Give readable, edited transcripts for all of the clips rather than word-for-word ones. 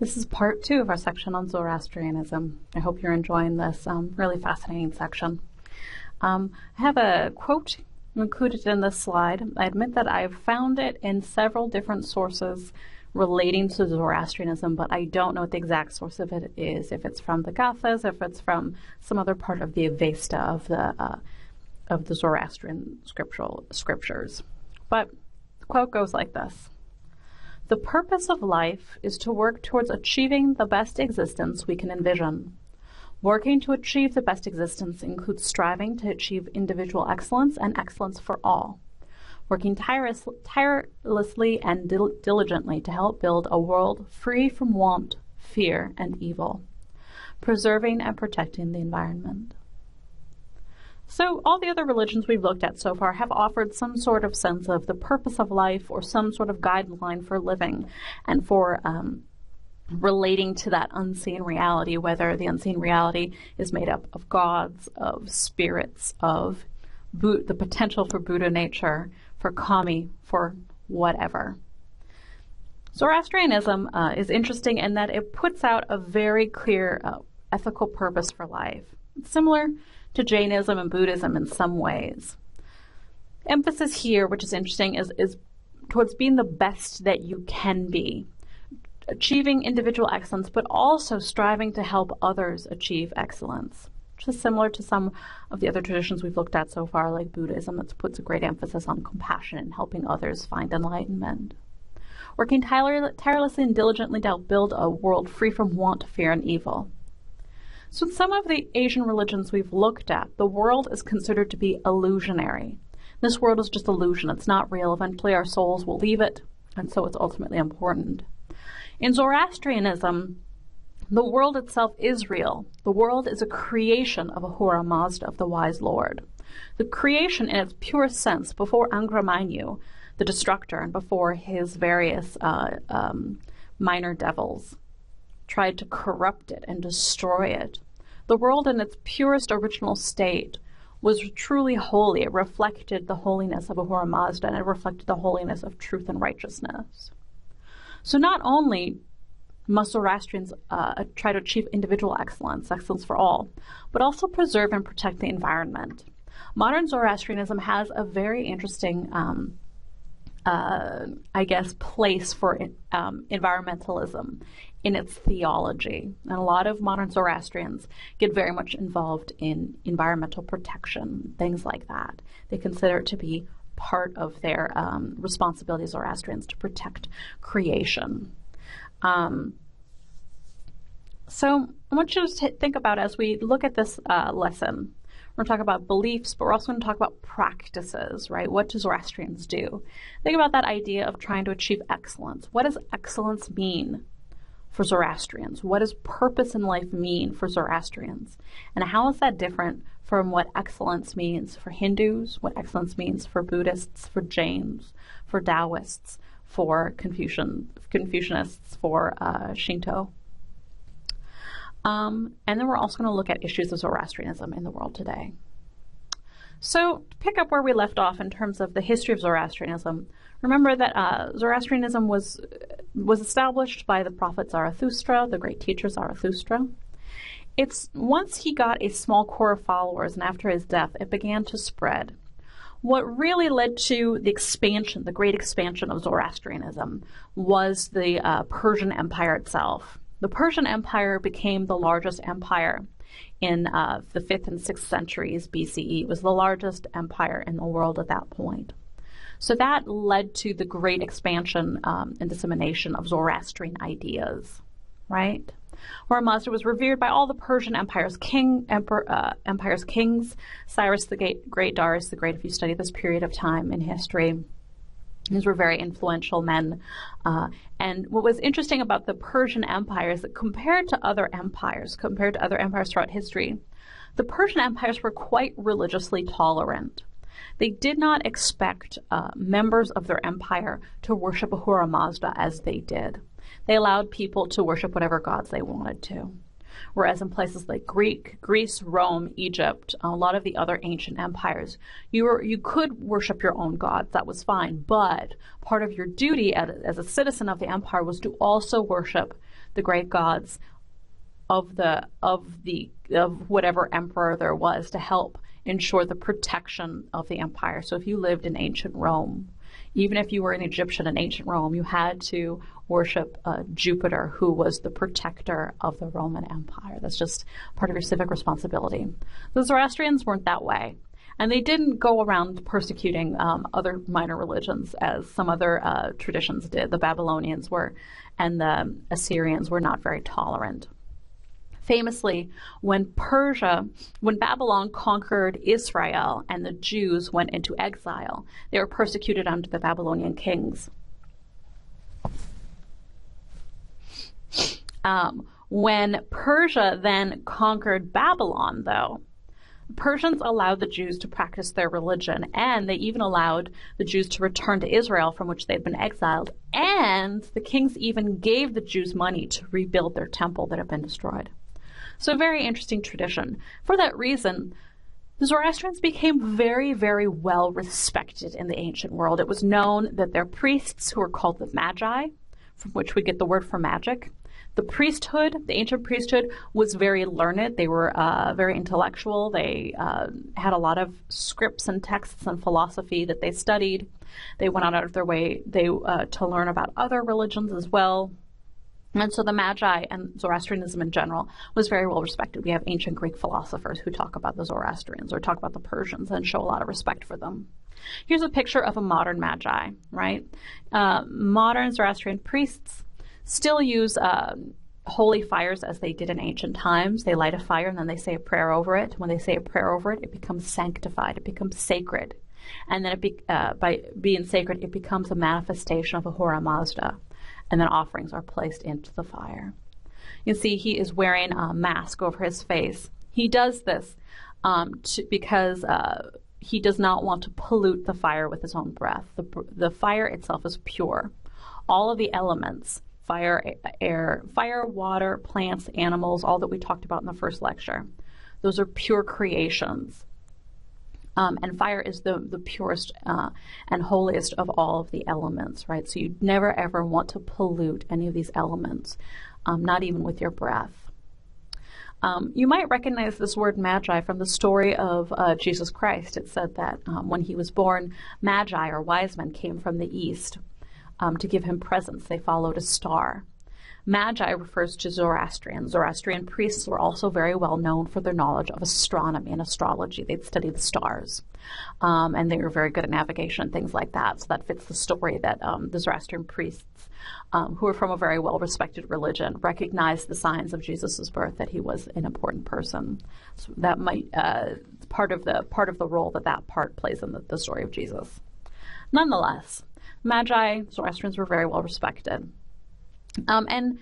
This is part 2 of our section on Zoroastrianism. I hope you're enjoying this really fascinating section. I have a quote included in this slide. I admit that I've found it in several different sources relating to Zoroastrianism, but I don't know what the exact source of it is, if it's from the Gathas, if it's from some other part of the Avesta of the Zoroastrian scriptures. But the quote goes like this. The purpose of life is to work towards achieving the best existence we can envision. Working to achieve the best existence includes striving to achieve individual excellence and excellence for all. Working tirelessly and diligently to help build a world free from want, fear, and evil. Preserving and protecting the environment. So all the other religions we've looked at so far have offered some sort of sense of the purpose of life or some sort of guideline for living and for relating to that unseen reality, whether the unseen reality is made up of gods, of spirits, of the potential for Buddha nature, for kami, for whatever. Zoroastrianism is interesting in that it puts out a very clear ethical purpose for life. It's similar to Jainism and Buddhism in some ways. Emphasis here, which is interesting, is towards being the best that you can be, achieving individual excellence, but also striving to help others achieve excellence, which is similar to some of the other traditions we've looked at so far, like Buddhism, that puts a great emphasis on compassion and helping others find enlightenment. Working tirelessly and diligently to help build a world free from want, fear, and evil. So in some of the Asian religions we've looked at, the world is considered to be illusionary. This world is just illusion. It's not real. Eventually our souls will leave it, and so it's ultimately important. In Zoroastrianism, the world itself is real. The world is a creation of Ahura Mazda, of the wise Lord. The creation in its purest sense, before Angra Mainyu, the destructor, and before his various minor devils, tried to corrupt it and destroy it. The world in its purest original state was truly holy. It reflected the holiness of Ahura Mazda, and it reflected the holiness of truth and righteousness. So not only must Zoroastrians try to achieve individual excellence for all, but also preserve and protect the environment. Modern Zoroastrianism has a very interesting place for environmentalism in its theology. And a lot of modern Zoroastrians get very much involved in environmental protection, things like that. They consider it to be part of their responsibility as Zoroastrians to protect creation. So I want you to think about, as we look at this lesson, we're going to talk about beliefs, but we're also going to talk about practices, right? What do Zoroastrians do? Think about that idea of trying to achieve excellence. What does excellence mean for Zoroastrians? What does purpose in life mean for Zoroastrians? And how is that different from what excellence means for Hindus, what excellence means for Buddhists, for Jains, for Taoists, for Confucianists, for Shinto? And then we're also going to look at issues of Zoroastrianism in the world today. So to pick up where we left off in terms of the history of Zoroastrianism, remember that Zoroastrianism was established by the prophet Zarathustra, the great teacher Zarathustra. It's once he got a small core of followers, and after his death, it began to spread. What really led to the expansion, the great expansion of Zoroastrianism, was the Persian Empire itself. The Persian Empire became the largest empire in the 5th and 6th centuries BCE. It was the largest empire in the world at that point. So that led to the great expansion and dissemination of Zoroastrian ideas, right? Ahura Mazda was revered by all the Persian Empire's kings, Cyrus the Great, Darius the Great, if you study this period of time in history. These were very influential men. And what was interesting about the Persian Empire is that compared to other empires throughout history, the Persian empires were quite religiously tolerant. They did not expect members of their empire to worship Ahura Mazda as they did. They allowed people to worship whatever gods they wanted to. Whereas in places like Greece, Rome, Egypt, a lot of the other ancient empires, you could worship your own gods. That was fine. But part of your duty as a citizen of the empire was to also worship the great gods of whatever emperor there was, to help ensure the protection of the empire. So if you lived in ancient Rome, even if you were an Egyptian in ancient Rome, you had to worship Jupiter, who was the protector of the Roman Empire. That's just part of your civic responsibility. The Zoroastrians weren't that way. And they didn't go around persecuting other minor religions as some other traditions did. The Babylonians were, and the Assyrians were not very tolerant. Famously, when Babylon conquered Israel and the Jews went into exile, they were persecuted under the Babylonian kings. When Persia then conquered Babylon, though, Persians allowed the Jews to practice their religion, and they even allowed the Jews to return to Israel, from which they had been exiled, and the kings even gave the Jews money to rebuild their temple that had been destroyed. So a very interesting tradition. For that reason, the Zoroastrians became very, very well respected in the ancient world. It was known that their priests, who were called the Magi, from which we get the word for magic, the priesthood, the ancient priesthood, was very learned. They were very intellectual. They had a lot of scripts and texts and philosophy that they studied. They went out of their way to learn about other religions as well. And so the Magi and Zoroastrianism in general was very well respected. We have ancient Greek philosophers who talk about the Zoroastrians or talk about the Persians and show a lot of respect for them. Here's a picture of a modern Magi, right? Modern Zoroastrian priests still use holy fires as they did in ancient times. They light a fire and then they say a prayer over it. When they say a prayer over it, it becomes sanctified. It becomes sacred. And then by being sacred, it becomes a manifestation of Ahura Mazda. And then offerings are placed into the fire. You see, he is wearing a mask over his face. He does this because he does not want to pollute the fire with his own breath. The fire itself is pure. All of the elements, fire, air, fire, water, plants, animals, all that we talked about in the first lecture, those are pure creations. And fire is the purest and holiest of all of the elements, right? So you never ever want to pollute any of these elements, not even with your breath. You might recognize this word magi from the story of Jesus Christ. It said that when he was born, magi, or wise men, came from the east to give him presents. They followed a star. Magi refers to Zoroastrian. Zoroastrian priests were also very well known for their knowledge of astronomy and astrology. They'd study the stars, and they were very good at navigation and things like that. So that fits the story that the Zoroastrian priests, who were from a very well-respected religion, recognized the signs of Jesus' birth, that he was an important person. So that might part of the role that part plays in the story of Jesus. Nonetheless, Magi, Zoroastrians, were very well respected. And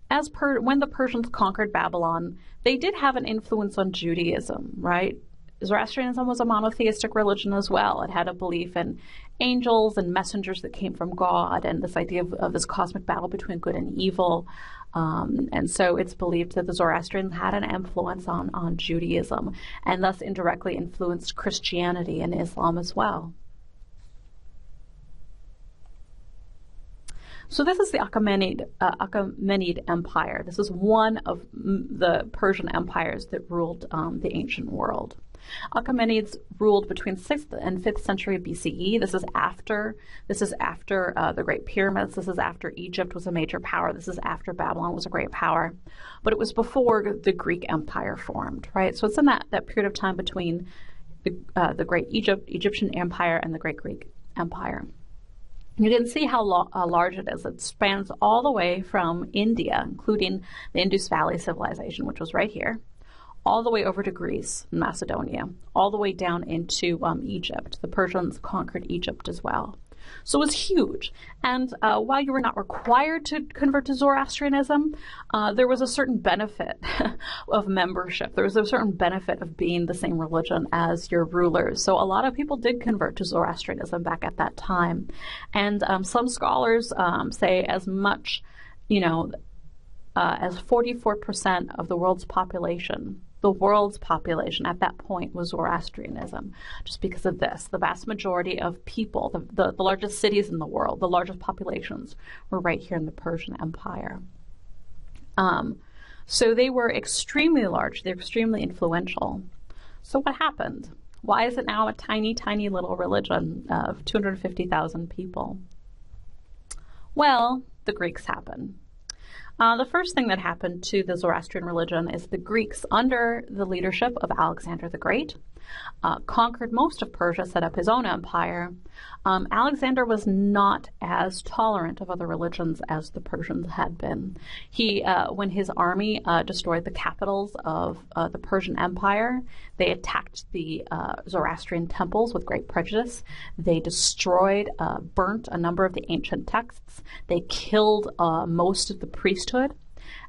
when the Persians conquered Babylon, they did have an influence on Judaism, right? Zoroastrianism was a monotheistic religion as well. It had a belief in angels and messengers that came from God, and this idea of this cosmic battle between good and evil. And so it's believed that the Zoroastrians had an influence on Judaism, and thus indirectly influenced Christianity and Islam as well. So this is the Achaemenid Empire. This is one of the Persian empires that ruled the ancient world. Achaemenids ruled between 6th and 5th century BCE. This is after the Great Pyramids. This is after Egypt was a major power. This is after Babylon was a great power. But it was before the Greek Empire formed, right? So it's in that period of time between the Great Egyptian Empire and the Great Greek Empire. You can see how large it is. It spans all the way from India, including the Indus Valley Civilization, which was right here, all the way over to Greece and Macedonia, all the way down into Egypt. The Persians conquered Egypt as well. So it was huge. And while you were not required to convert to Zoroastrianism, there was a certain benefit of membership. There was a certain benefit of being the same religion as your rulers. So a lot of people did convert to Zoroastrianism back at that time. And some scholars say as much, as 44% of the world's population. The world's population at that point was Zoroastrianism, just because of this. The vast majority of people, the largest cities in the world, the largest populations, were right here in the Persian Empire. So they were extremely large. They're extremely influential. So what happened? Why is it now a tiny, tiny little religion of 250,000 people? Well, the Greeks happened. The first thing that happened to the Zoroastrian religion is the Greeks, under the leadership of Alexander the Great, conquered most of Persia, set up his own empire. Alexander was not as tolerant of other religions as the Persians had been. He, when his army destroyed the capitals of the Persian Empire, they attacked the Zoroastrian temples with great prejudice. They destroyed, burnt a number of the ancient texts. They killed most of the priesthood.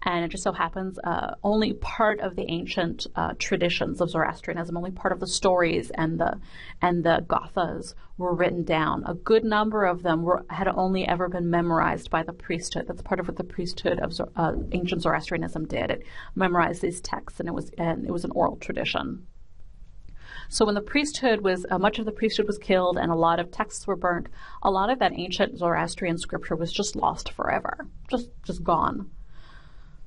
And it just so happens only part of the ancient traditions of Zoroastrianism, only part of the stories and the Gathas were written down. A good number of them had only ever been memorized by the priesthood. That's part of what the priesthood of ancient Zoroastrianism did. It memorized these texts, and it was an oral tradition. So when the priesthood was, much of the priesthood was killed and a lot of texts were burnt, a lot of that ancient Zoroastrian scripture was just lost forever, just gone.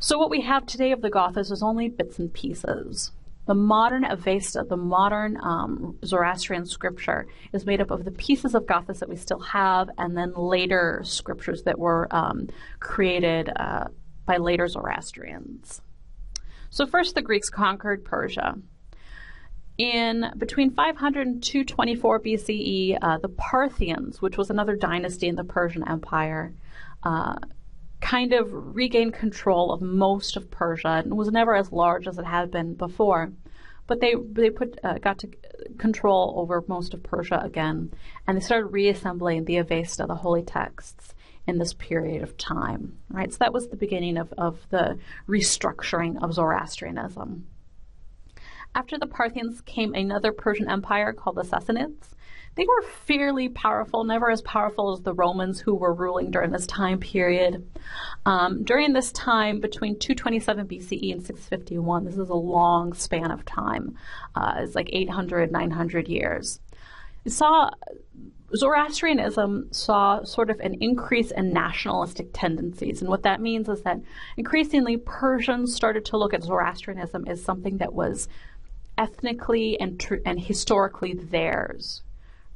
So what we have today of the Gathas is only bits and pieces. The modern Avesta, the modern Zoroastrian scripture, is made up of the pieces of Gathas that we still have, and then later scriptures that were created by later Zoroastrians. So first, the Greeks conquered Persia. In between 500 and 224 BCE, the Parthians, which was another dynasty in the Persian Empire, kind of regained control of most of Persia. It was never as large as it had been before, but they got to control over most of Persia again, and they started reassembling the Avesta, the holy texts, in this period of time. Right, so that was the beginning of the restructuring of Zoroastrianism. After the Parthians came another Persian empire called the Sassanids. They were fairly powerful, never as powerful as the Romans who were ruling during this time period. During this time, between 227 BCE and 651, this is a long span of time. It's like 800, 900 years. Zoroastrianism saw sort of an increase in nationalistic tendencies. And what that means is that increasingly Persians started to look at Zoroastrianism as something that was ethnically and historically theirs.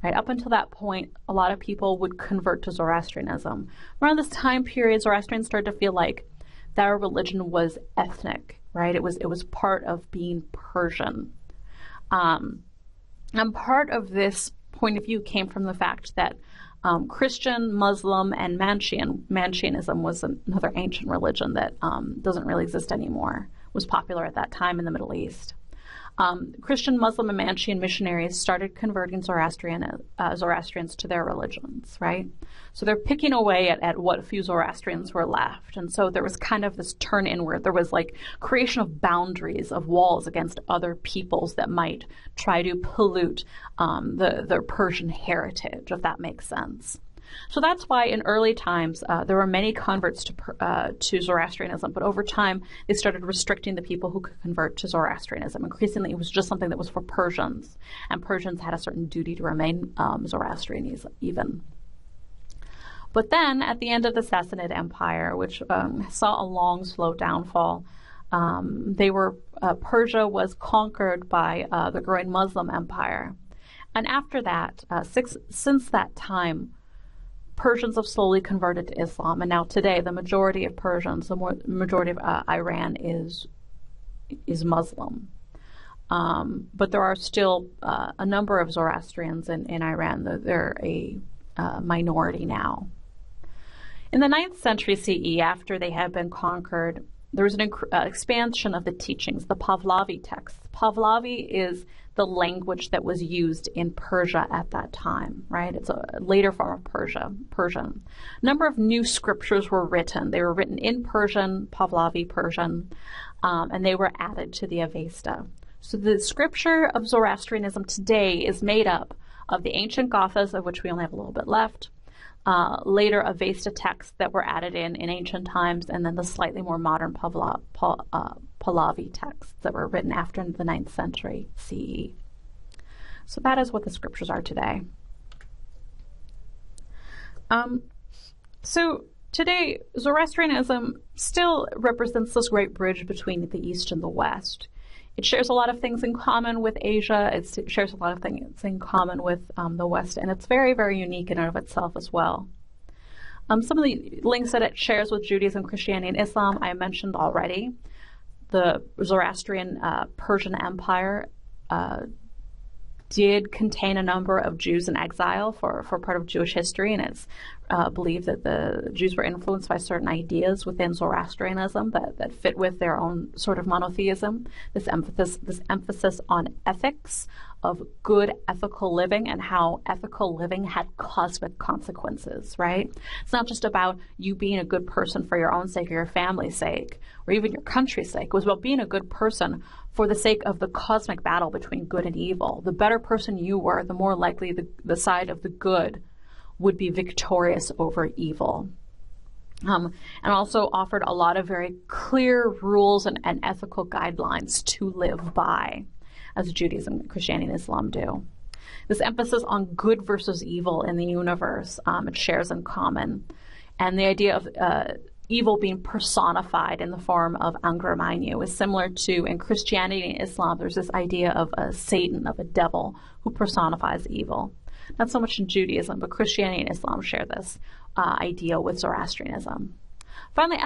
Right, up until that point, a lot of people would convert to Zoroastrianism. Around this time period, Zoroastrians started to feel like their religion was ethnic, right? It was part of being Persian. And part of this point of view came from the fact that Christian, Muslim, and Manichaeism was another ancient religion that doesn't really exist anymore, was popular at that time in the Middle East. Christian, Muslim, and Manichaean missionaries started converting Zoroastrians to their religions, right? So they're picking away at what few Zoroastrians were left. And so there was kind of this turn inward. There was like creation of boundaries, of walls against other peoples that might try to pollute the Persian heritage, if that makes sense. So that's why in early times there were many converts to Zoroastrianism, but over time they started restricting the people who could convert to Zoroastrianism. Increasingly it was just something that was for Persians, and Persians had a certain duty to remain Zoroastrian even. But then at the end of the Sassanid Empire, which saw a long, slow downfall, Persia was conquered by the growing Muslim Empire. And after that, since that time, Persians have slowly converted to Islam, and now today the majority of Persians, the majority of Iran is Muslim. But there are still a number of Zoroastrians in Iran. They're a minority now. In the 9th century CE, after they had been conquered, there was an expansion of the teachings, the Pahlavi texts. Pahlavi is the language that was used in Persia at that time, right? It's a later form of Persian. A number of new scriptures were written. They were written in Persian, Pahlavi Persian, and they were added to the Avesta. So the scripture of Zoroastrianism today is made up of the ancient Gathas, of which we only have a little bit left, later Avesta texts that were added in ancient times, and then the slightly more modern Pahlavi texts that were written after the 9th century CE. So that is what the scriptures are today. So today, Zoroastrianism still represents this great bridge between the East and the West. It shares a lot of things in common with Asia. It shares a lot of things in common with the West, and it's very, very unique in and of itself as well. Some of the links that it shares with Judaism, Christianity, and Islam I mentioned already. The Zoroastrian Persian Empire did contain a number of Jews in exile for part of Jewish history, and it's believed that the Jews were influenced by certain ideas within Zoroastrianism that fit with their own sort of monotheism. This emphasis on ethics, of good ethical living, and how ethical living had cosmic consequences, right? It's not just about you being a good person for your own sake or your family's sake, or even your country's sake. It was about being a good person for the sake of the cosmic battle between good and evil. The better person you were, the more likely the side of the good would be victorious over evil. And also offered a lot of very clear rules and ethical guidelines to live by, as Judaism, Christianity, and Islam do. This emphasis on good versus evil in the universe, it shares in common. And the idea of evil being personified in the form of Anger Mainyu is similar to, in Christianity and Islam, there's this idea of a Satan, of a devil, who personifies evil. Not so much in Judaism, but Christianity and Islam share this idea with Zoroastrianism. Finally,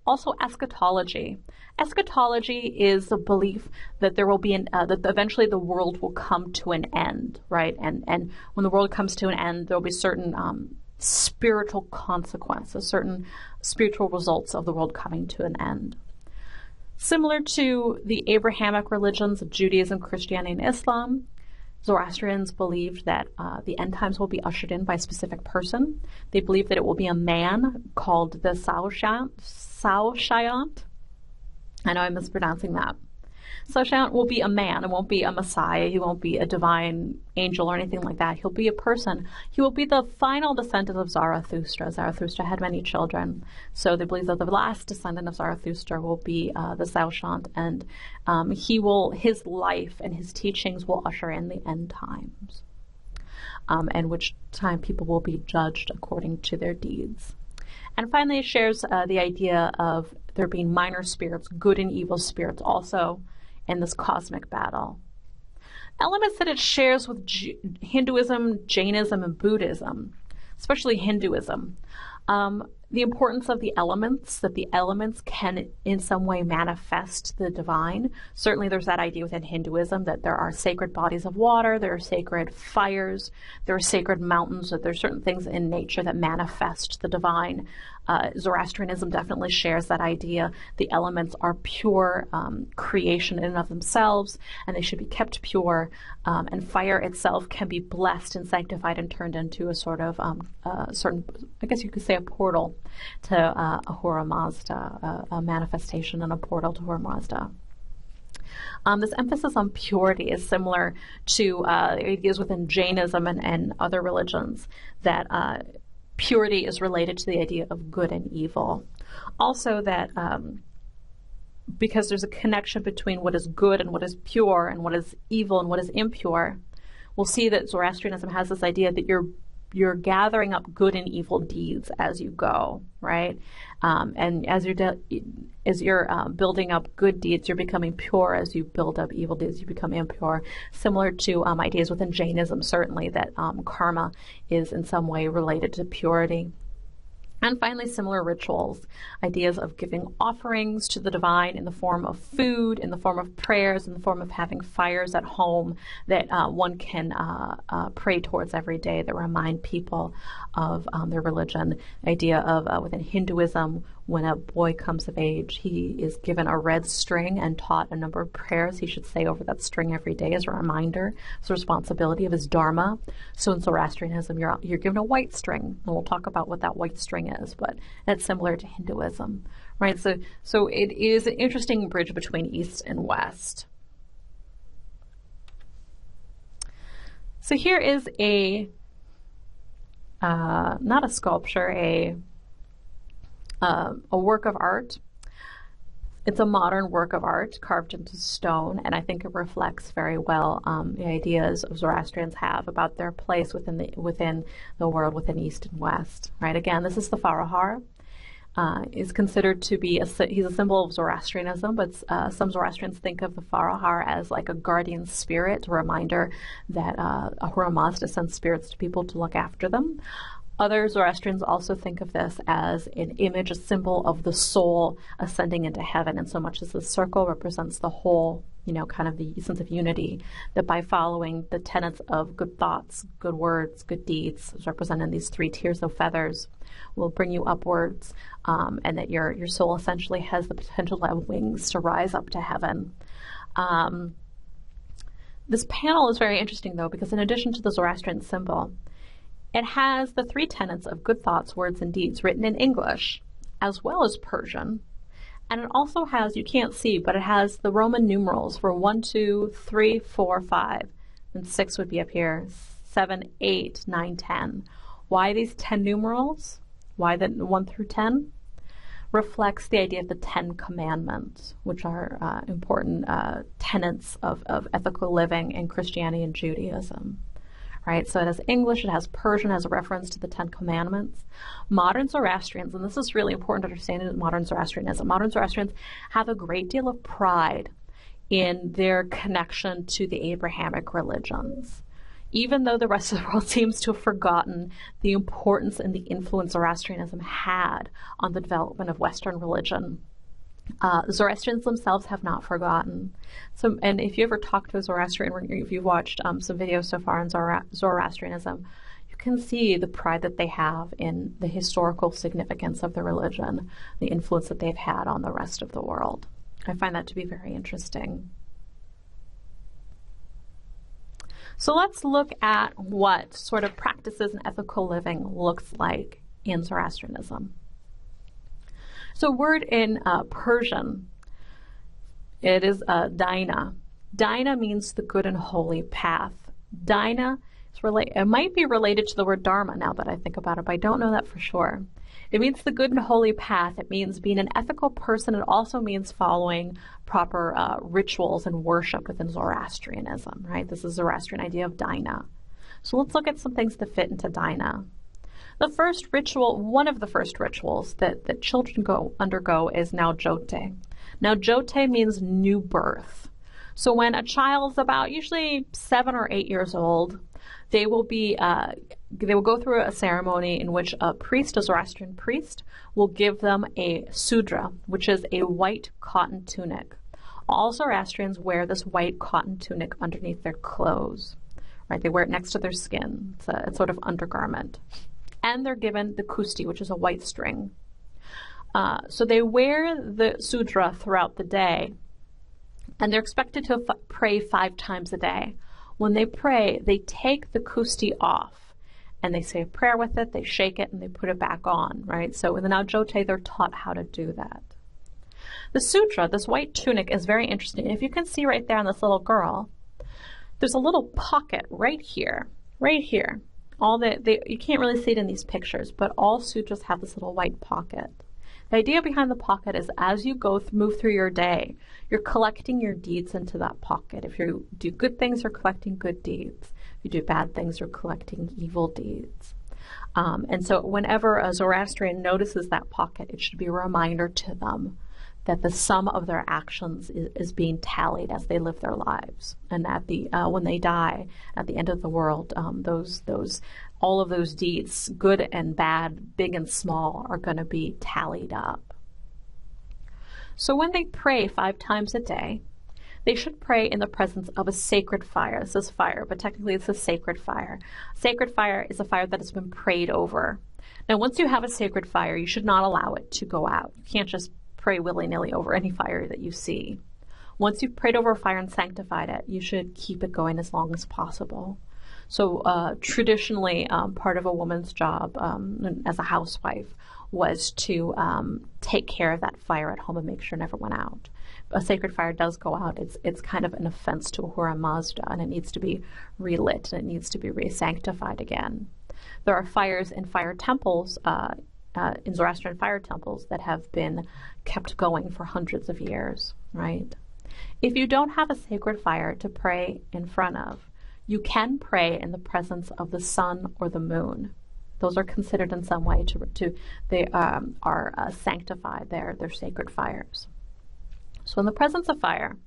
also eschatology. Eschatology is the belief that there will be that eventually the world will come to an end, right? And when the world comes to an end, there will be certain spiritual consequences, certain spiritual results of the world coming to an end. Similar to the Abrahamic religions of Judaism, Christianity, and Islam, Zoroastrians believed that the end times will be ushered in by a specific person. They believe that it will be a man called the Saoshayant. I know I'm mispronouncing that. Saoshayant will be a man. It won't be a Messiah. He won't be a divine angel or anything like that. He'll be a person. He will be the final descendant of Zarathustra. Zarathustra had many children. So they believe that the last descendant of Zarathustra will be the Saoshayant, and his life and his teachings will usher in the end times, and which time people will be judged according to their deeds. And finally, it shares the idea of there being minor spirits, good and evil spirits, also in this cosmic battle. Elements that it shares with Hinduism, Jainism, and Buddhism, especially Hinduism. The importance of the elements, that the elements can in some way manifest the divine. Certainly there's that idea within Hinduism that there are sacred bodies of water, there are sacred fires, there are sacred mountains, that there are certain things in nature that manifest the divine. Zoroastrianism definitely shares that idea. The elements are pure creation in and of themselves, and they should be kept pure, and fire itself can be blessed and sanctified and turned into a sort of certain, I guess you could say, a portal to Ahura Mazda, a manifestation and a portal to Ahura Mazda. This emphasis on purity is similar to ideas within Jainism and other religions, that purity is related to the idea of good and evil. Also that because there's a connection between what is good and what is pure, and what is evil and what is impure, we'll see that Zoroastrianism has this idea that you're gathering up good and evil deeds as you go, right? And as you're building up good deeds, you're becoming pure. As you build up evil deeds, you become impure. Similar to ideas within Jainism, certainly, that karma is in some way related to purity. And finally, similar rituals, ideas of giving offerings to the divine in the form of food, in the form of prayers, in the form of having fires at home that one can pray towards every day, that remind people of their religion. Idea of within Hinduism, when a boy comes of age, he is given a red string and taught a number of prayers he should say over that string every day as a reminder. It's a responsibility of his dharma. So in Zoroastrianism, you're given a white string, and we'll talk about what that white string is, but it's similar to Hinduism, right? So it is an interesting bridge between East and West. So here is a not a sculpture, a work of art. It's a modern work of art carved into stone, and I think it reflects very well the ideas of Zoroastrians have about their place within the world, within East and West. Right? Again, this is the Farahar. Is considered to be he's a symbol of Zoroastrianism, but some Zoroastrians think of the Farahar as like a guardian spirit, a reminder that Ahura Mazda sends spirits to people to look after them. Other Zoroastrians also think of this as an image, a symbol of the soul ascending into heaven, and so much as the circle represents the whole, kind of the sense of unity, that by following the tenets of good thoughts, good words, good deeds, as represented in these 3 tiers of feathers, will bring you upwards, and that your soul essentially has the potential to have wings to rise up to heaven. This panel is very interesting, though, because in addition to the Zoroastrian symbol, it has the 3 tenets of good thoughts, words, and deeds written in English, as well as Persian. And it also has, you can't see, but it has the Roman numerals for 1, 2, 3, 4, 5, and 6 would be up here, 7, 8, 9, 10. Why these 10 numerals? Why the 1 through 10? Reflects the idea of the 10 commandments, which are important tenets of ethical living in Christianity and Judaism. Right, so it has English, it has Persian, it has a reference to the 10 Commandments. Modern Zoroastrians, and this is really important to understand in modern Zoroastrianism, modern Zoroastrians have a great deal of pride in their connection to the Abrahamic religions. Even though the rest of the world seems to have forgotten the importance and the influence Zoroastrianism had on the development of Western religion, Zoroastrians themselves have not forgotten. So, and if you ever talk to a Zoroastrian, or if you've watched some videos so far on Zoroastrianism, you can see the pride that they have in the historical significance of the religion, the influence that they've had on the rest of the world. I find that to be very interesting. So let's look at what sort of practices and ethical living looks like in Zoroastrianism. So a word in Persian, it is Dina. Dina means the good and holy path. Dina, it might be related to the word Dharma now that I think about it, but I don't know that for sure. It means the good and holy path. It means being an ethical person. It also means following proper rituals and worship within Zoroastrianism, right? This is the Zoroastrian idea of Dina. So let's look at some things that fit into Dina. The first ritual, one of the first rituals that children undergo is Nowruz. Nowruz means new birth. So when a child's about usually 7 or 8 years old, they will go through a ceremony in which a priest, a Zoroastrian priest, will give them a sudra, which is a white cotton tunic. All Zoroastrians wear this white cotton tunic underneath their clothes, right? They wear it next to their skin. It's a sort of undergarment. And they're given the kusti, which is a white string. So they wear the sudra throughout the day, and they're expected to pray 5 times a day. When they pray, they take the kusti off, and they say a prayer with it, they shake it, and they put it back on, right? So in the Nowruz, they're taught how to do that. The sudra, this white tunic, is very interesting. If you can see right there on this little girl, there's a little pocket right here. You can't really see it in these pictures, but all sutras have this little white pocket. The idea behind the pocket is as you move through your day, you're collecting your deeds into that pocket. If you do good things, you're collecting good deeds. If you do bad things, you're collecting evil deeds. And so whenever a Zoroastrian notices that pocket, it should be a reminder to them that the sum of their actions is being tallied as they live their lives, and that when they die at the end of the world, all of those deeds, good and bad, big and small, are going to be tallied up. So when they pray 5 times a day, they should pray in the presence of a sacred fire. This is fire, but technically it's a sacred fire. Sacred fire is a fire that has been prayed over. Now, once you have a sacred fire, you should not allow it to go out. You can't just pray willy-nilly over any fire that you see. Once you've prayed over a fire and sanctified it, you should keep it going as long as possible. So traditionally, part of a woman's job as a housewife was to take care of that fire at home and make sure it never went out. A sacred fire does go out. It's kind of an offense to Ahura Mazda, and it needs to be relit, and it needs to be re-sanctified again. There are fires in fire temples, in Zoroastrian fire temples, that have been kept going for hundreds of years, right? If you don't have a sacred fire to pray in front of, you can pray in the presence of the sun or the moon. Those are considered in some way they are sanctified. They're sacred fires. So in the presence of fire,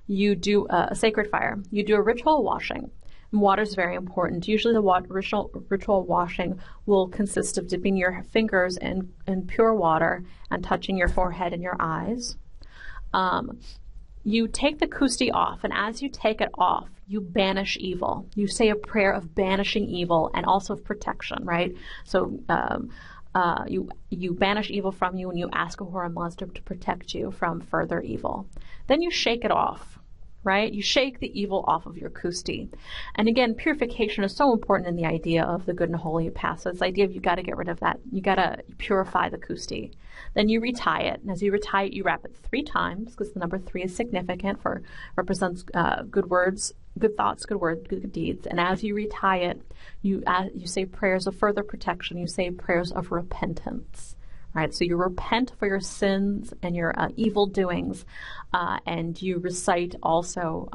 you do a sacred fire. You do a ritual washing. And water is very important. Usually the ritual washing will consist of dipping your fingers in pure water and touching your forehead and your eyes. You take the kusti off, and as you take it off, you banish evil. You say a prayer of banishing evil and also of protection, right? So you banish evil from you, and you ask Ahura Mazda to protect you from further evil. Then you shake it off, right? You shake the evil off of your kusti. And again, purification is so important in the idea of the good and holy path. So this idea of you got to get rid of that. You got to purify the kusti. Then you retie it. And as you retie it, you wrap it 3 times, because the number 3 is significant represents good words, good thoughts, good words, good deeds. And as you retie it, you say prayers of further protection. You say prayers of repentance. Right, so you repent for your sins and your evil doings, and you recite also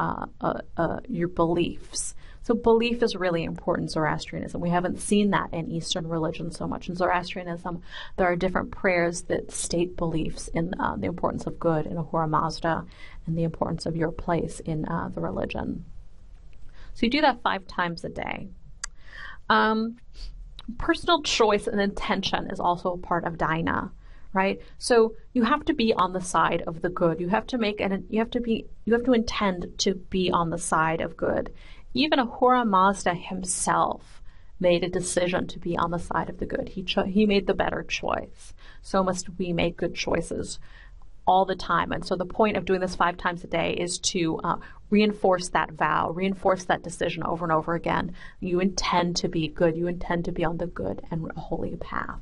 your beliefs. So belief is really important in Zoroastrianism. We haven't seen that in Eastern religion so much. In Zoroastrianism, there are different prayers that state beliefs in the importance of good in Ahura Mazda and the importance of your place in the religion. So you do that 5 times a day. Personal choice and intention is also a part of Daina, right? So you have to be on the side of the good. You have to intend to be on the side of good. Even Ahura Mazda himself made a decision to be on the side of the good. He made the better choice. So must we make good choices all the time. And so the point of doing this 5 times a day is to reinforce that vow, reinforce that decision over and over again. You intend to be good. You intend to be on the good and holy path.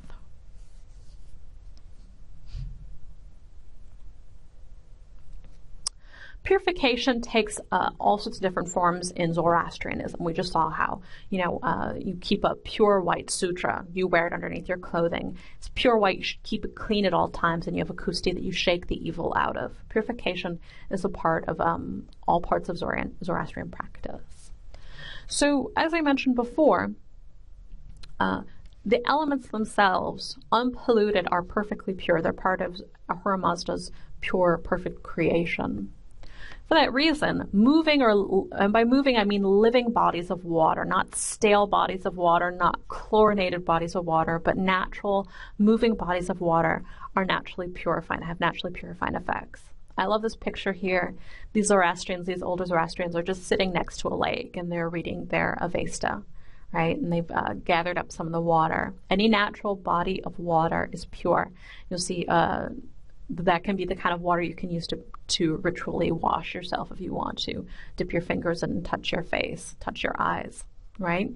Purification takes all sorts of different forms in Zoroastrianism. We just saw how, you keep a pure white sutra. You wear it underneath your clothing. It's pure white. You should keep it clean at all times, and you have a kusti that you shake the evil out of. Purification is a part of all parts of Zoroastrian practice. So, as I mentioned before, the elements themselves, unpolluted, are perfectly pure. They're part of Ahura Mazda's pure, perfect creation. For that reason, and by moving I mean living bodies of water, not stale bodies of water, not chlorinated bodies of water, but natural moving bodies of water are naturally purifying, have naturally purifying effects. I love this picture here. These Zoroastrians, these older Zoroastrians, are just sitting next to a lake, and they're reading their Avesta, right? And they've gathered up some of the water. Any natural body of water is pure. You'll see that can be the kind of water you can use to ritually wash yourself if you want to. Dip your fingers and touch your face, touch your eyes, right?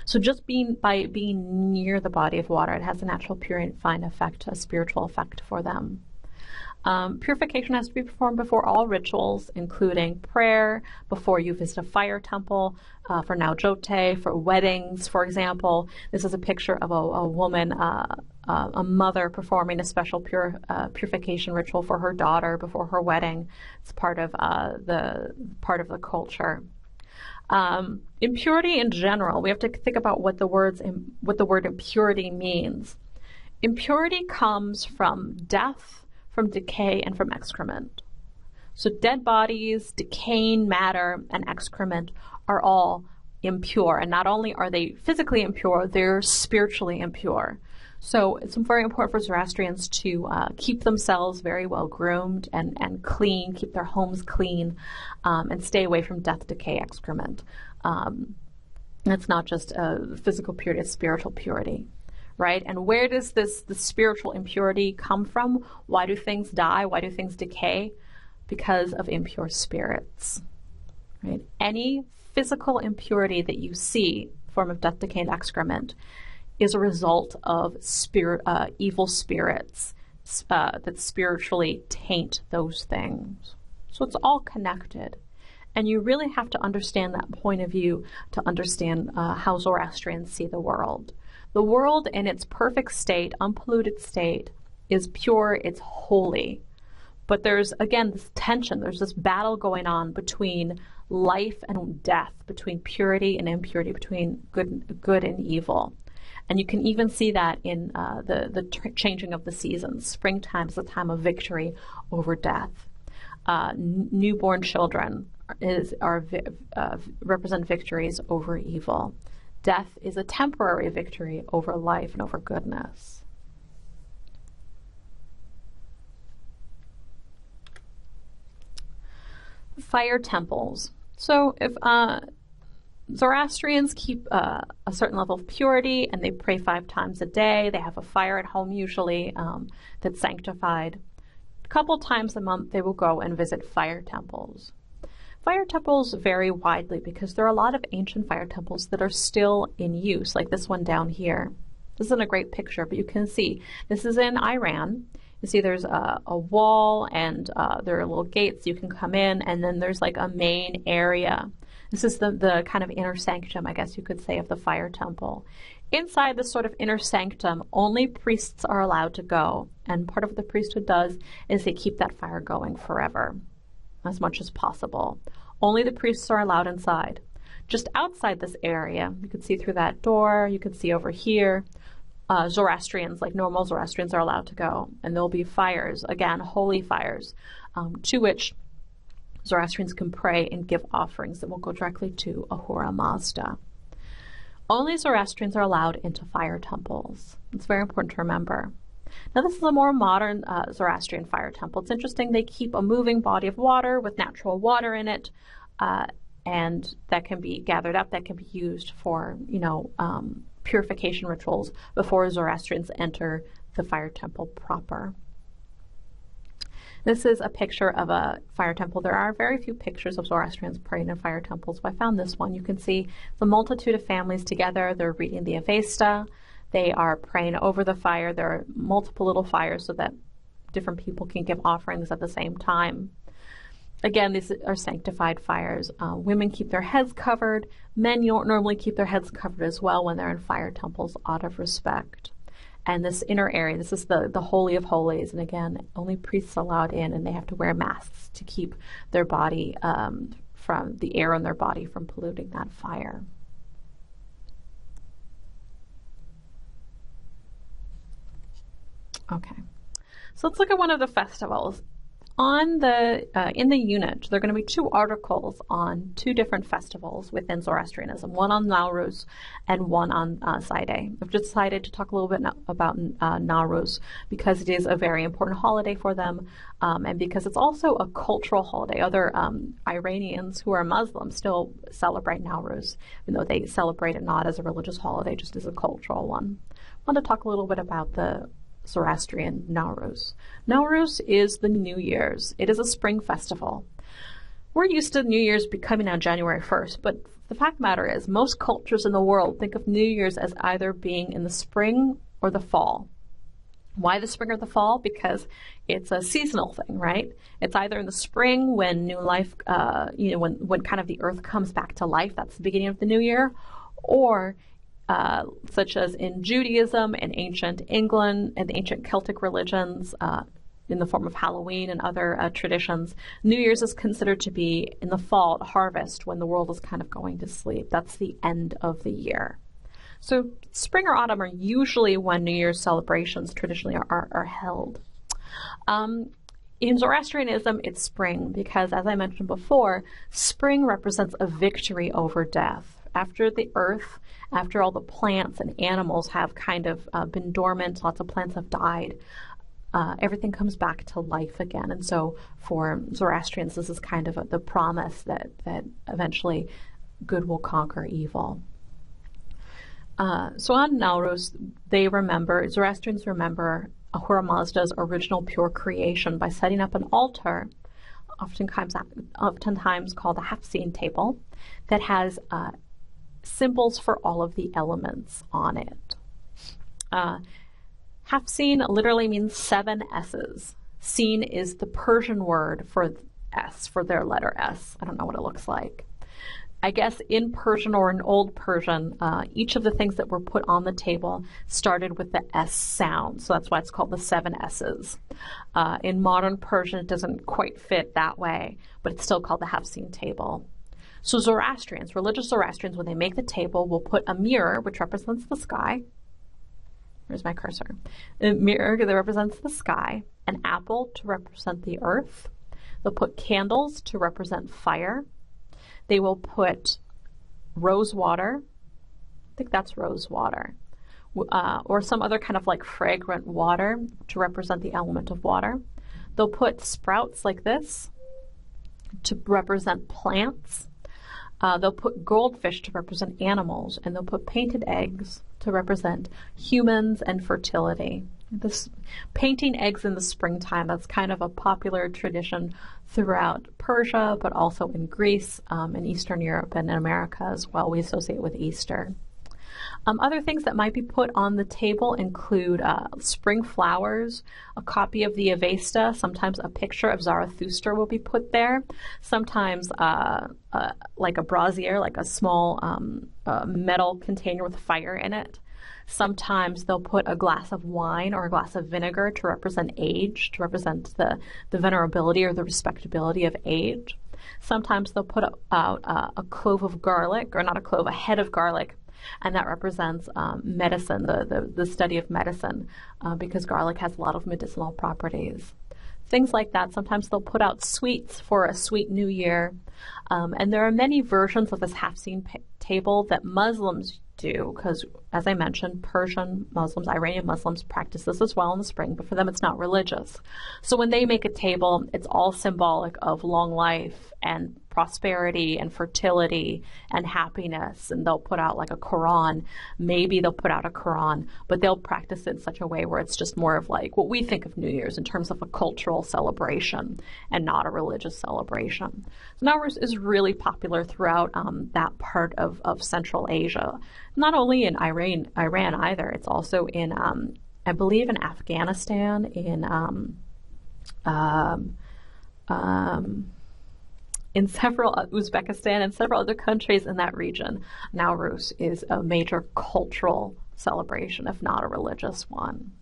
So just by being near the body of water, it has a natural purifying effect, a spiritual effect for them. Purification has to be performed before all rituals, including prayer, before you visit a fire temple, for Naujote, for weddings, for example. This is a picture of a woman, a mother performing a special purification ritual for her daughter before her wedding. It's part of the culture. Impurity in general, we have to think about what the word impurity means. Impurity comes from death, from decay, and from excrement. So dead bodies, decaying matter, and excrement are all impure. And not only are they physically impure, they're spiritually impure. So it's very important for Zoroastrians to keep themselves very well groomed and clean, keep their homes clean, and stay away from death, decay, excrement. It's not just physical purity, it's spiritual purity. Right? And where does the spiritual impurity come from? Why do things die? Why do things decay? Because of impure spirits. Right? Any physical impurity that you see, form of death, decay, and excrement, is a result of evil spirits that spiritually taint those things. So it's all connected. And you really have to understand that point of view to understand how Zoroastrians see the world. The world in its perfect state, unpolluted state, is pure, it's holy. But there's, again, this tension, there's this battle going on between life and death, between purity and impurity, between good and evil. And you can even see that in the changing of the seasons. Springtime is a time of victory over death. Newborn children represent victories over evil. Death is a temporary victory over life and over goodness. Fire temples. So if Zoroastrians keep a certain level of purity and they pray 5 times a day, they have a fire at home usually that's sanctified. A couple times a month they will go and visit fire temples. Fire temples vary widely because there are a lot of ancient fire temples that are still in use, like this one down here. This isn't a great picture, but you can see this is in Iran. You see there's a wall and there are little gates you can come in, and then there's like a main area. This is the kind of inner sanctum, I guess you could say, of the fire temple. Inside this sort of inner sanctum, only priests are allowed to go, and part of what the priesthood does is they keep that fire going forever, as much as possible. Only the priests are allowed inside. Just outside this area, you can see through that door, you can see over here, Zoroastrians, like normal Zoroastrians, are allowed to go, and there'll be fires, again, holy fires, to which Zoroastrians can pray and give offerings that will go directly to Ahura Mazda. Only Zoroastrians are allowed into fire temples. It's very important to remember. Now this is a more modern Zoroastrian fire temple. It's interesting, they keep a moving body of water with natural water in it, and that can be gathered up, that can be used for, purification rituals before Zoroastrians enter the fire temple proper. This is a picture of a fire temple. There are very few pictures of Zoroastrians praying in fire temples, but I found this one. You can see the multitude of families together. They're reading the Avesta. They are praying over the fire. There are multiple little fires so that different people can give offerings at the same time. Again, these are sanctified fires. Women keep their heads covered. Men normally keep their heads covered as well when they're in fire temples out of respect. And this inner area, this is the Holy of Holies. And again, only priests allowed in, and they have to wear masks to keep their body from the air in their body from polluting that fire. Okay, so let's look at one of the festivals. In the unit, there are going to be 2 articles on 2 different festivals within Zoroastrianism, one on Nowruz and one on Saide. I've just decided to talk a little bit about Nowruz because it is a very important holiday for them, and because it's also a cultural holiday. Other Iranians who are Muslims still celebrate Nowruz, even though they celebrate it not as a religious holiday, just as a cultural one. I want to talk a little bit about the Zoroastrian Nowruz. Nowruz is the New Year's. It is a spring festival. We're used to New Year's becoming on January 1st, but the fact of the matter is most cultures in the world think of New Year's as either being in the spring or the fall. Why the spring or the fall? Because it's a seasonal thing, right? It's either in the spring when new life, when kind of the earth comes back to life, that's the beginning of the new year, or such as in Judaism and ancient England and the ancient Celtic religions, in the form of Halloween and other traditions, New Year's is considered to be in the fall, at harvest, when the world is kind of going to sleep. That's the end of the year. So spring or autumn are usually when New Year's celebrations traditionally are held. In Zoroastrianism, it's spring because, as I mentioned before, spring represents a victory over death. After the earth, after all the plants and animals have kind of been dormant, lots of plants have died, everything comes back to life again. And so for Zoroastrians, this is kind of the promise that eventually good will conquer evil. So on Nowruz, Zoroastrians remember Ahura Mazda's original pure creation by setting up an altar, oftentimes called a Hafseen table, that has symbols for all of the elements on it. Hafseen literally means 7 S's. Seen is the Persian word for S for their letter S. I don't know what it looks like. I guess in Persian or in Old Persian, each of the things that were put on the table started with the S sound. So that's why it's called the 7 S's. In modern Persian, it doesn't quite fit that way, but it's still called the half-seen table. So Zoroastrians, religious Zoroastrians, when they make the table, will put a mirror, which represents the sky. Where's my cursor? A mirror that represents the sky, an apple to represent the earth. They'll put candles to represent fire. They will put rose water, I think that's rose water, or some other kind of like fragrant water to represent the element of water. They'll put sprouts like this to represent plants. They'll put goldfish to represent animals, and they'll put painted eggs to represent humans and fertility. This painting eggs in the springtime, that's kind of a popular tradition throughout Persia, but also in Greece, in Eastern Europe, and in America as well. We associate with Easter. Other things that might be put on the table include spring flowers, a copy of the Avesta, sometimes a picture of Zarathustra will be put there, sometimes like a brazier, like a small metal container with fire in it. Sometimes they'll put a glass of wine or a glass of vinegar to represent age, to represent the venerability or the respectability of age. Sometimes they'll put out a clove of garlic, or not a clove, a head of garlic, and that represents medicine, the study of medicine, because garlic has a lot of medicinal properties. Things like that. Sometimes they'll put out sweets for a sweet new year. And there are many versions of this half-seen table that Muslims do, because, as I mentioned, Persian Muslims, Iranian Muslims practice this as well in the spring, but for them it's not religious. So when they make a table, it's all symbolic of long life and prosperity and fertility and happiness, and they'll put out like a Quran. Maybe they'll put out a Quran, but they'll practice it in such a way where it's just more of like what we think of New Year's in terms of a cultural celebration and not a religious celebration. So Nowruz is really popular throughout that part of Central Asia, not only in Iran either. It's also in, I believe, in Afghanistan, in several, Uzbekistan and several other countries in that region. Nowruz is a major cultural celebration, if not a religious one.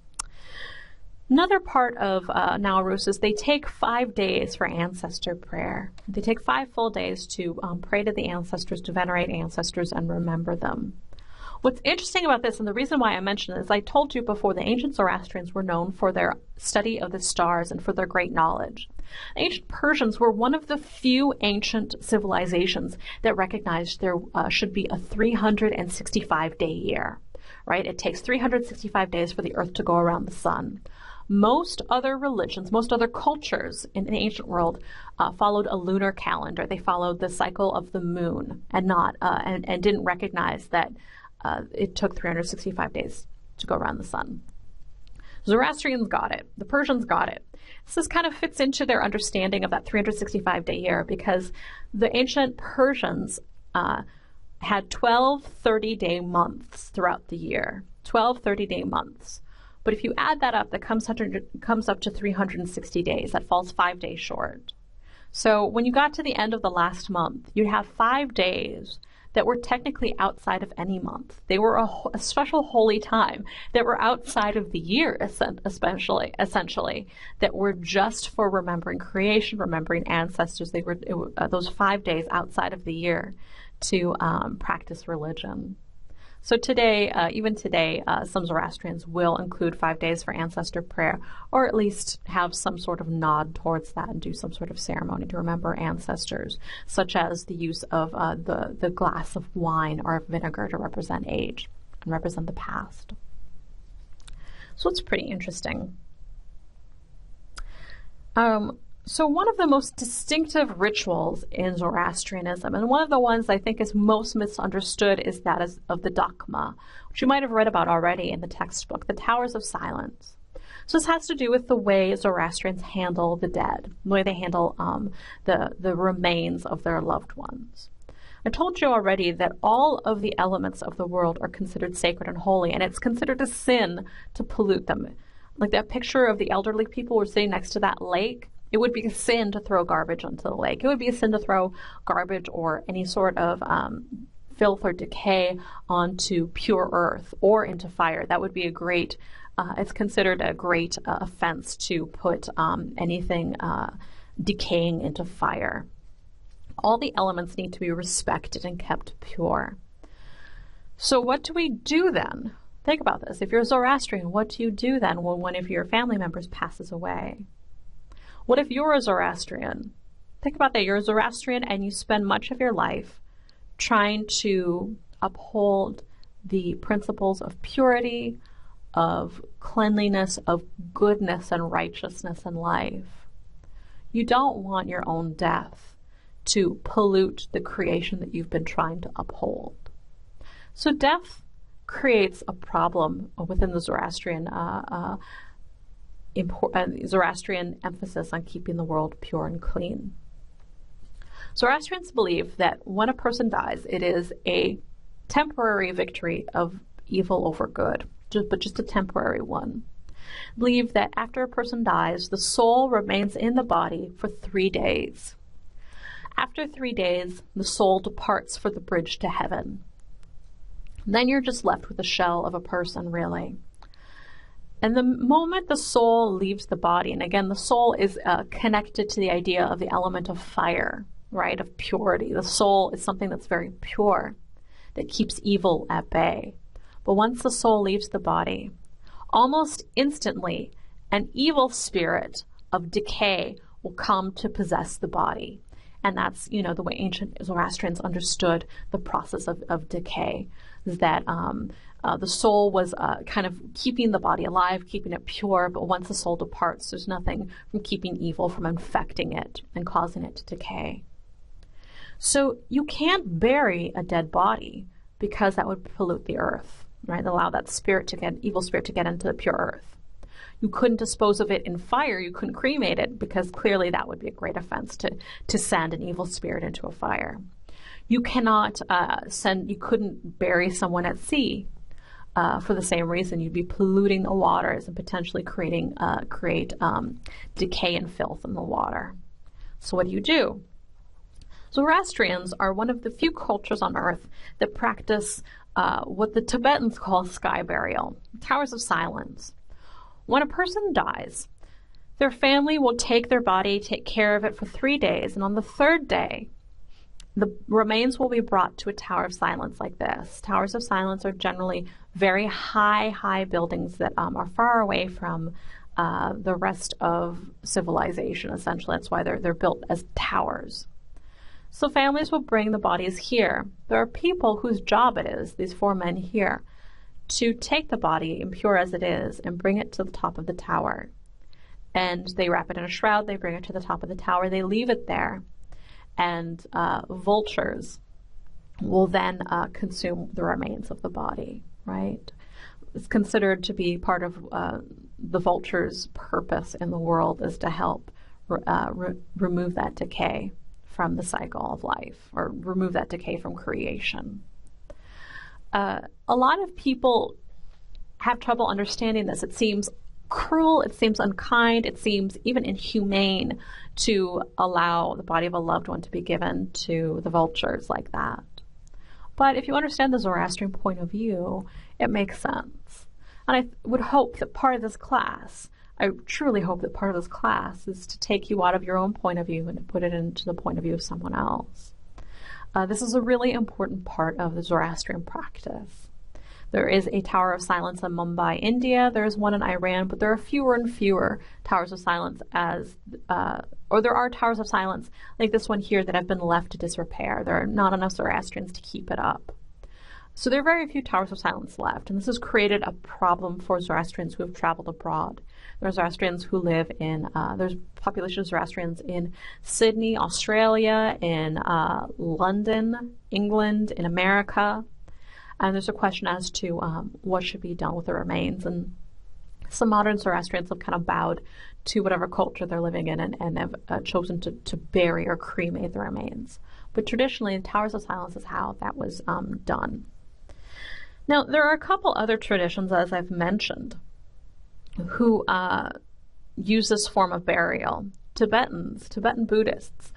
Another part of Nowruz is they take 5 days for ancestor prayer. They take 5 full days to pray to the ancestors, to venerate ancestors and remember them. What's interesting about this, and the reason why I mention it, is I told you before, the ancient Zoroastrians were known for their study of the stars and for their great knowledge. Ancient Persians were one of the few ancient civilizations that recognized there should be a 365-day year, right? It takes 365 days for the earth to go around the sun. Most other religions, most other cultures in the ancient world followed a lunar calendar. They followed the cycle of the moon and not and didn't recognize that it took 365 days to go around the sun. Zoroastrians got it. The Persians got it. This kind of fits into their understanding of that 365-day year, because the ancient Persians had 12 30-day months throughout the year. 12 30-day months. But if you add that up, that comes up to 360 days. That falls 5 days short. So when you got to the end of the last month, you'd have 5 days that were technically outside of any month. They were a special holy time that were outside of the year, essentially, that were just for remembering creation, remembering ancestors. They were those 5 days outside of the year to practice religion. So today, even today, some Zoroastrians will include 5 days for ancestor prayer, or at least have some sort of nod towards that and do some sort of ceremony to remember ancestors, such as the use of the glass of wine or vinegar to represent age and represent the past. So it's pretty interesting. So one of the most distinctive rituals in Zoroastrianism, and one of the ones I think is most misunderstood, is that of the Dakma, which you might have read about already in the textbook, the Towers of Silence. So this has to do with the way Zoroastrians handle the dead, the way they handle the remains of their loved ones. I told you already that all of the elements of the world are considered sacred and holy, and it's considered a sin to pollute them. Like that picture of the elderly people who were sitting next to that lake, It would be a sin to throw garbage into the lake. It would be a sin to throw garbage or any sort of filth or decay onto pure earth or into fire. That would be a great, it's considered a great offense to put anything decaying into fire. All the elements need to be respected and kept pure. So what do we do then? Think about this. If you're a Zoroastrian, what do you do then when one of your family members passes away? What if you're a Zoroastrian? Think about that. You're a Zoroastrian and you spend much of your life trying to uphold the principles of purity, of cleanliness, of goodness and righteousness in life. You don't want your own death to pollute the creation that you've been trying to uphold. So death creates a problem within the Zoroastrian Zoroastrian emphasis on keeping the world pure and clean. Zoroastrians believe that when a person dies, it is a temporary victory of evil over good, but just a temporary one. Believe that after a person dies, the soul remains in the body for 3 days. After 3 days, the soul departs for the bridge to heaven. Then you're just left with a shell of a person, really. And the moment the soul leaves the body, and again, the soul is connected to the idea of the element of fire, right, of purity. The soul is something that's very pure, that keeps evil at bay. But once the soul leaves the body, almost instantly, an evil spirit of decay will come to possess the body. And that's, the way ancient Zoroastrians understood the process of decay, is that the soul was kind of keeping the body alive, keeping it pure, but once the soul departs, there's nothing from keeping evil from infecting it and causing it to decay. So you can't bury a dead body because that would pollute the earth, right? Allow that evil spirit to get into the pure earth. You couldn't dispose of it in fire. You couldn't cremate it because clearly that would be a great offense to send an evil spirit into a fire. You cannot you couldn't bury someone at sea for the same reason. You'd be polluting the waters and potentially create decay and filth in the water. So what do? Zoroastrians are one of the few cultures on earth that practice what the Tibetans call sky burial, towers of silence. When a person dies, their family will take their body, take care of it for 3 days, and on the 3rd day, the remains will be brought to a tower of silence like this. Towers of silence are generally very high buildings that are far away from the rest of civilization, essentially. That's why they're built as towers. So families will bring the bodies here. There are people whose job it is, these 4 men here, to take the body, impure as it is, and bring it to the top of the tower. And they wrap it in a shroud, they bring it to the top of the tower, they leave it there, and vultures will then consume the remains of the body, right? It's considered to be part of the vulture's purpose in the world is to help remove that decay from the cycle of life, or remove that decay from creation. A lot of people have trouble understanding this. It seems cruel, it seems unkind, it seems even inhumane to allow the body of a loved one to be given to the vultures like that. But if you understand the Zoroastrian point of view, it makes sense. And I would hope that part of this class, I truly hope that part of this class is to take you out of your own point of view and to put it into the point of view of someone else. This is a really important part of the Zoroastrian practice. There is a Tower of Silence in Mumbai, India. There is one in Iran, but there are fewer and fewer towers of silence or there are towers of silence like this one here that have been left to disrepair. There are not enough Zoroastrians to keep it up. So there are very few towers of silence left, and this has created a problem for Zoroastrians who have traveled abroad. There are Zoroastrians who live in, there's a population of Zoroastrians in Sydney, Australia, in London, England, in America. And there's a question as to what should be done with the remains. And some modern Zoroastrians have kind of bowed to whatever culture they're living in and have chosen to bury or cremate the remains. But traditionally, the Towers of Silence is how that was done. Now, there are a couple other traditions, as I've mentioned, who use this form of burial Tibetan Buddhists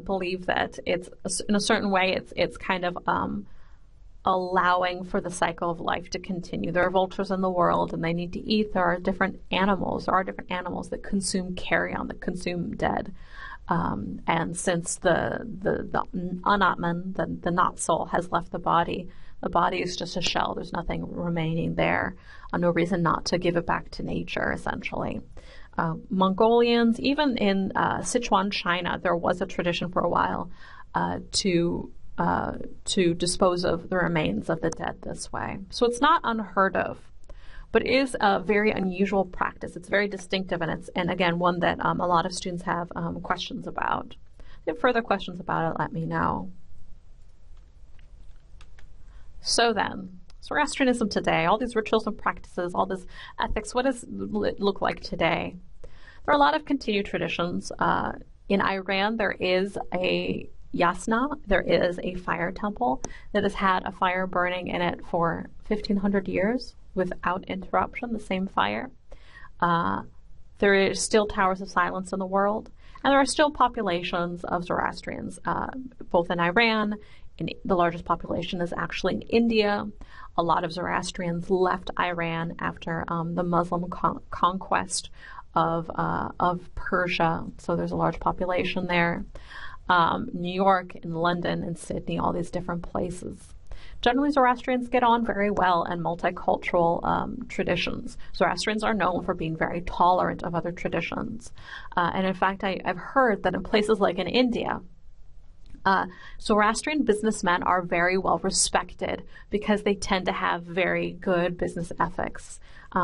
believe that it's in a certain way. It's kind of allowing for the cycle of life to continue. There are vultures in the world, and they need to eat. There are different animals. There are different animals that consume carrion, that consume dead. And since the Anatman, the not soul, has left the body is just a shell. There's nothing remaining there. No reason not to give it back to nature, essentially. Mongolians, even in Sichuan, China, there was a tradition for a while to dispose of the remains of the dead this way. So it's not unheard of, but it is a very unusual practice. It's very distinctive, and again, one that a lot of students have questions about. If you have further questions about it, let me know. So then, Zoroastrianism today, all these rituals and practices, all this ethics, what does it look like today? There are a lot of continued traditions. In Iran, there is a yasna, there is a fire temple that has had a fire burning in it for 1,500 years without interruption, the same fire. There is still towers of silence in the world, and there are still populations of Zoroastrians, both in Iran. The largest population is actually in India. A lot of Zoroastrians left Iran after the Muslim conquest of Persia, so there's a large population there. New York and London and Sydney, all these different places. Generally, Zoroastrians get on very well in multicultural traditions. Zoroastrians are known for being very tolerant of other traditions. And in fact, I've heard that in places like in India, Zoroastrian businessmen are very well respected because they tend to have very good business ethics.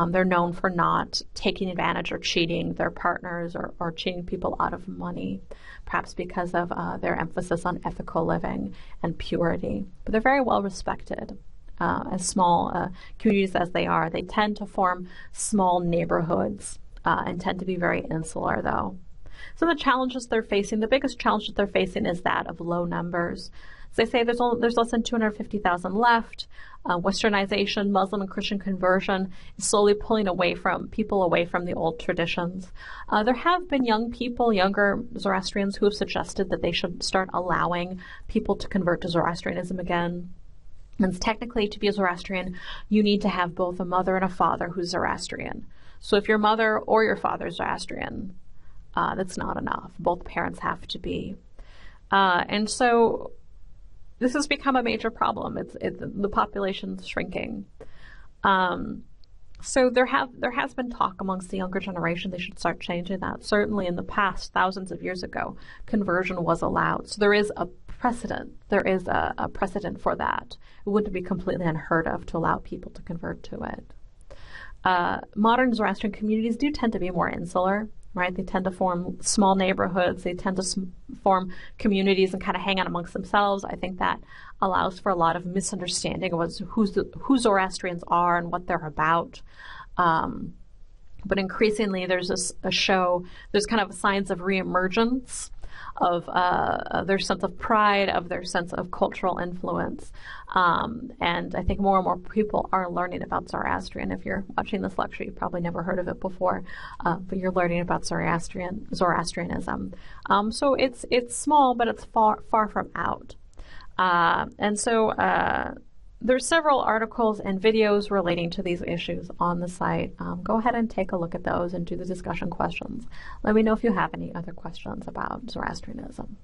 They're known for not taking advantage or cheating their partners or cheating people out of money, perhaps because of their emphasis on ethical living and purity. But they're very well respected. As small communities as they are, they tend to form small neighborhoods and tend to be very insular, though. Some of the challenges they're facing, the biggest challenge that they're facing is that of low numbers. As they say, there's less than 250,000 left. Westernization, Muslim and Christian conversion is slowly pulling people away from the old traditions. There have been younger Zoroastrians who have suggested that they should start allowing people to convert to Zoroastrianism again. And technically, to be a Zoroastrian, you need to have both a mother and a father who's Zoroastrian. So if your mother or your father is Zoroastrian, that's not enough. Both parents have to be. And so this has become a major problem. The population's shrinking. So there has been talk amongst the younger generation they should start changing that. Certainly in the past, thousands of years ago, conversion was allowed. So there is a precedent. There is a precedent for that. It wouldn't be completely unheard of to allow people to convert to it. Modern Zoroastrian communities do tend to be more insular. Right? They tend to form small neighborhoods. They tend to form communities and kind of hang out amongst themselves. I think that allows for a lot of misunderstanding of who Zoroastrians are and what they're about. But increasingly, there's there's kind of signs of reemergence of their sense of pride, of their sense of cultural influence. And I think more and more people are learning about Zoroastrian. If you're watching this lecture, you've probably never heard of it before, but you're learning about Zoroastrianism. So it's small, but it's far from out. And so there's several articles and videos relating to these issues on the site. Go ahead and take a look at those and do the discussion questions. Let me know if you have any other questions about Zoroastrianism.